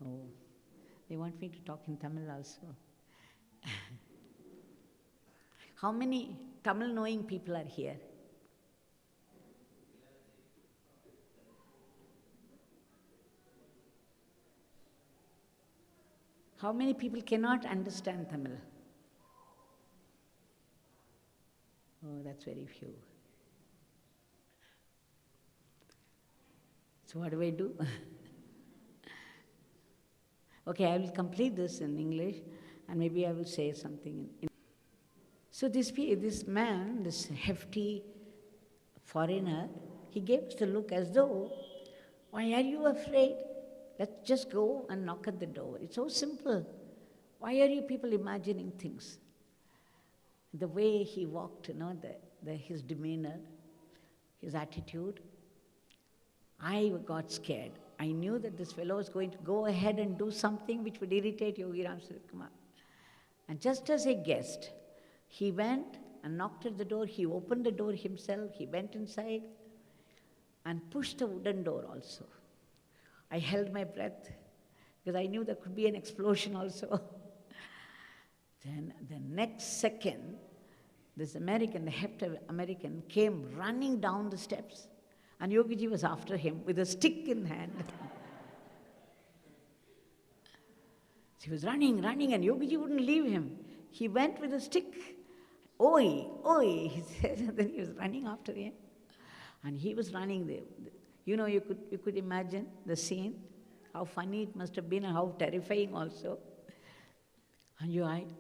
Oh, they want me to talk in Tamil also. How many Tamil-knowing people are here? How many people cannot understand Tamil? Oh, that's very few. So what do I do? Okay, I will complete this in English, and maybe I will say something in. So this man, this hefty foreigner, he gave us a look as though, why are you afraid? Let's just go and knock at the door. It's so simple. Why are you people imagining things? The way he walked, his demeanor, his attitude, I got scared. I knew that this fellow was going to go ahead and do something which would irritate Yogi Ramsuratkumar. And just as I guessed, he went and knocked at the door. He opened the door himself. He went inside and pushed the wooden door also. I held my breath because I knew there could be an explosion also. Then the next second, this American, the heft American, came running down the steps, and Yogiji was after him with a stick in hand. He was running, and Yogiji wouldn't leave him. He went with a stick. Oi, oi, he said, and then he was running after him. And he was running there. You know, you could imagine the scene, how funny it must have been and how terrifying also. And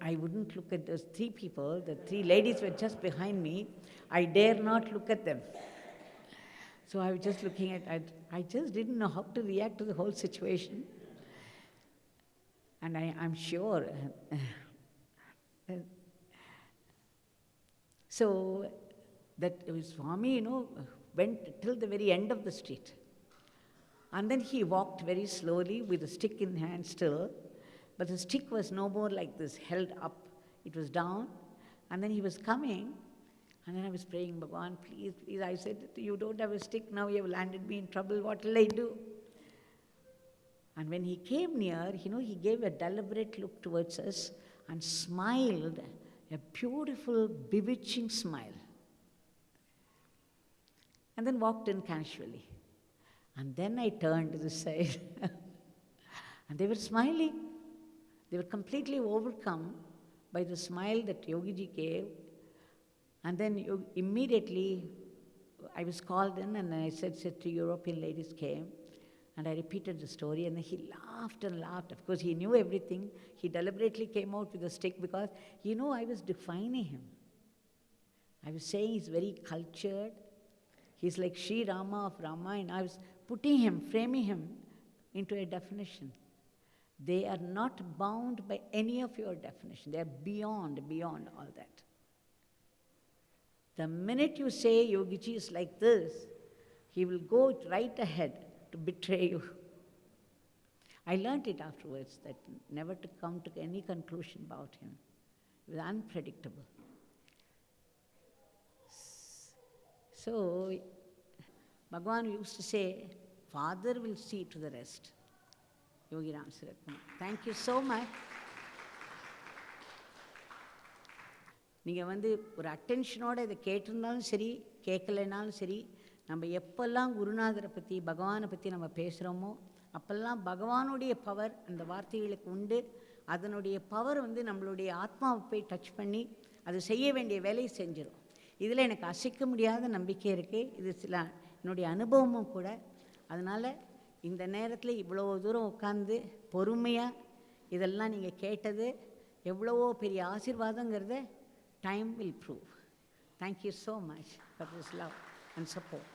I wouldn't look at those three people. The three ladies were just behind me. I dare not look at them. So I was just looking at, I just didn't know how to react to the whole situation. And I'm sure. So that Swami, went till the very end of the street. And then he walked very slowly with a stick in hand still. But the stick was no more like this, held up. It was down. And then he was coming. And then I was praying, Bhagwan, please, please. I said, you don't have a stick now. You have landed me in trouble. What will I do? And when he came near, he gave a deliberate look towards us and smiled, a beautiful, bewitching smile. And then walked in casually. And then I turned to the side. And they were smiling. They were completely overcome by the smile that Yogiji gave. And then immediately I was called in, and I said 2 European ladies came. And I repeated the story, and then he laughed and laughed. Of course, he knew everything. He deliberately came out with a stick because, I was defining him. I was saying he's very cultured. He's like Sri Rama of Ramayana. I was putting him, framing him into a definition. They are not bound by any of your definition. They are beyond all that. The minute you say Yogiji is like this, he will go right ahead to betray you. I learned it afterwards, that never to come to any conclusion about him. It was unpredictable. So, Bhagwan used to say, Father will see to the rest. Yogi Ramsuratkumar. Thank you so much. நீங்கள் ஒரு அட்டென்ஷனோடு இதை கேட்டிருந்தாலும் சரி, கேட்கலைனாலும் சரி, நம்ம எப்பெல்லாம் குருநாதரை பற்றி, பகவானை பற்றி நம்ம பேசுகிறோமோ, அப்போல்லாம் பகவானுடைய பவர் அந்த வார்த்தைகளுக்கு உண்டு. அதனுடைய பவர் நம்மளுடைய ஆத்மாவை போய் டச் பண்ணி, அது செய்ய வேண்டிய வேலையை செஞ்சிடும். இதில் எனக்கு அசைக்க முடியாத நம்பிக்கை இருக்குது. இது சில என்னுடைய அனுபவமும் கூட. அதனால் இந்த நேரத்தில் இவ்வளோ தூரம் உட்காந்து பொறுமையாக இதெல்லாம் நீங்கள் கேட்டது எவ்வளவோ பெரிய ஆசீர்வாதங்கிறத time will prove. Thank you so much for this love and support.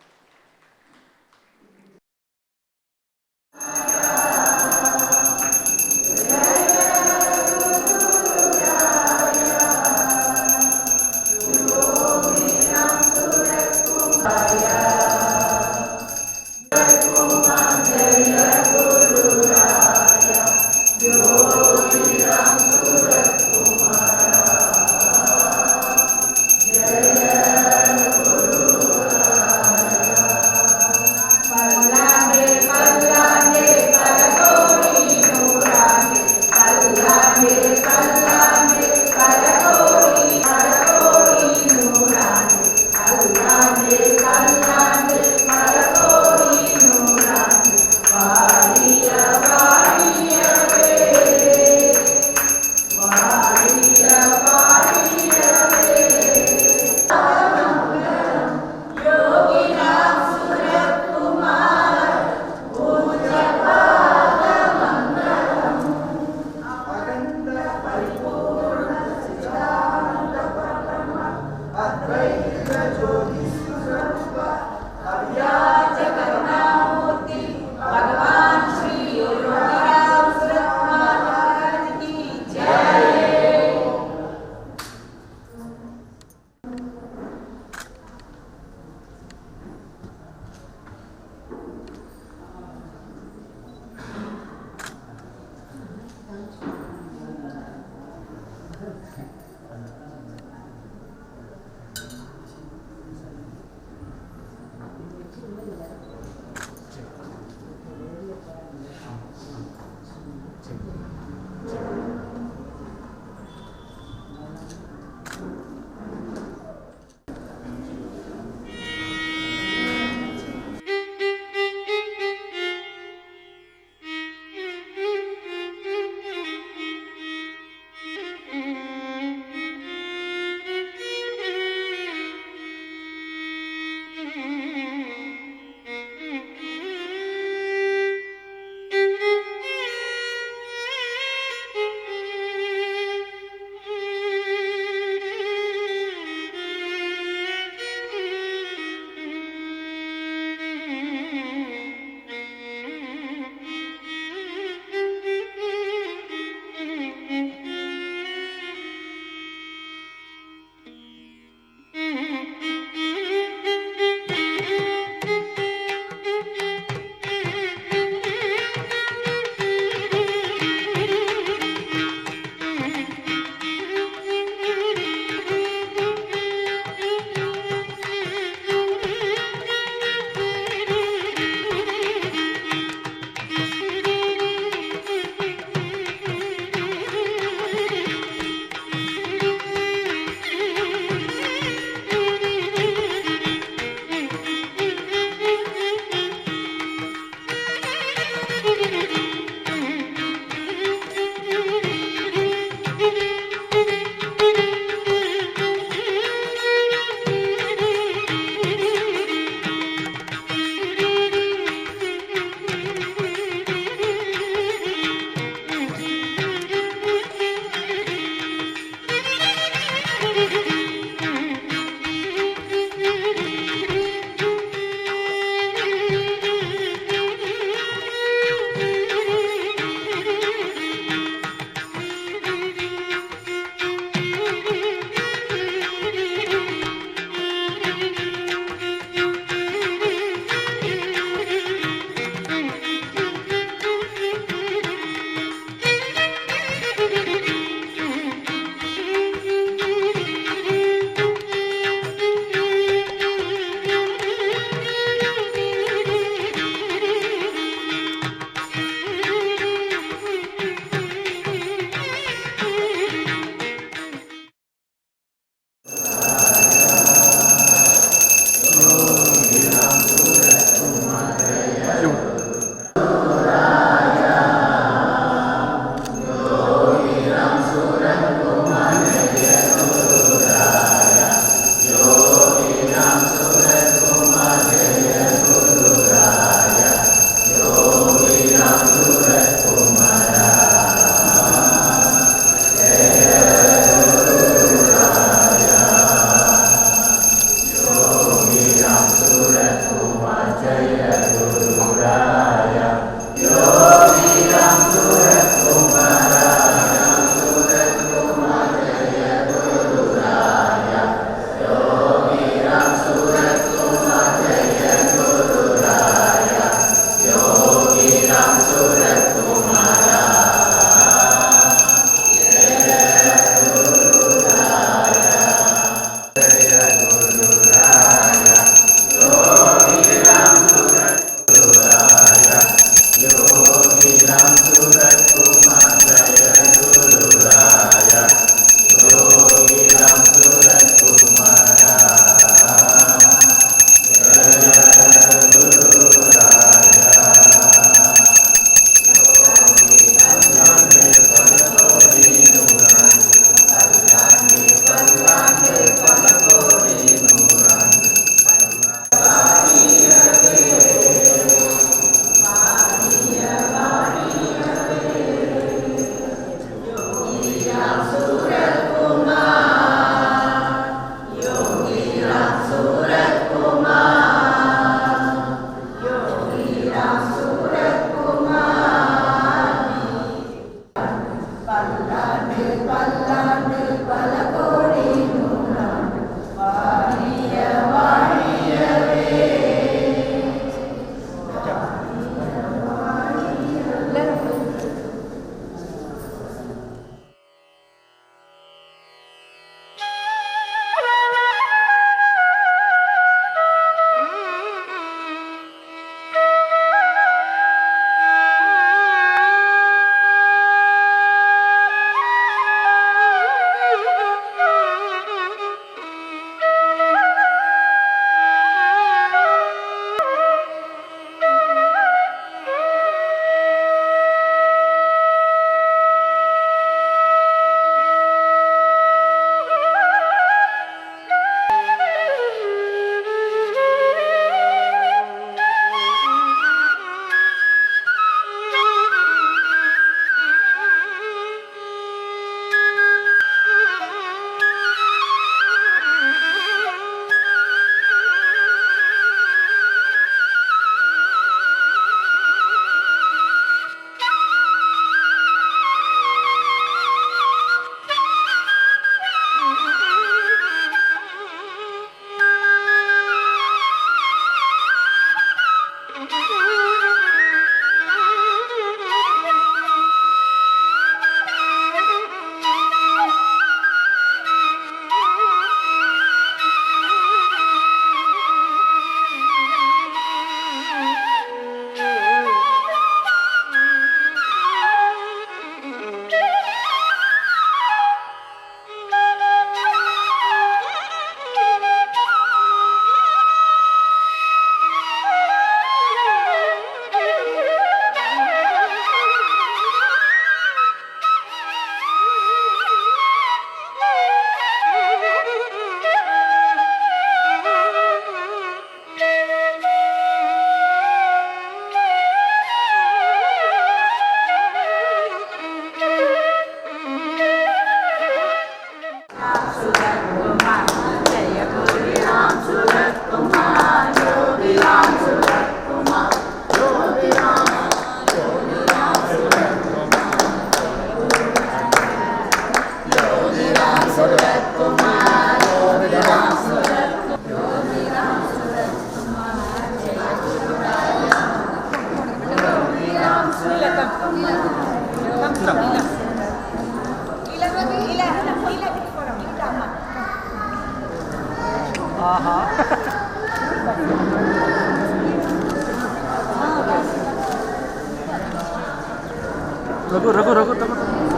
Raghu Raghu Raghu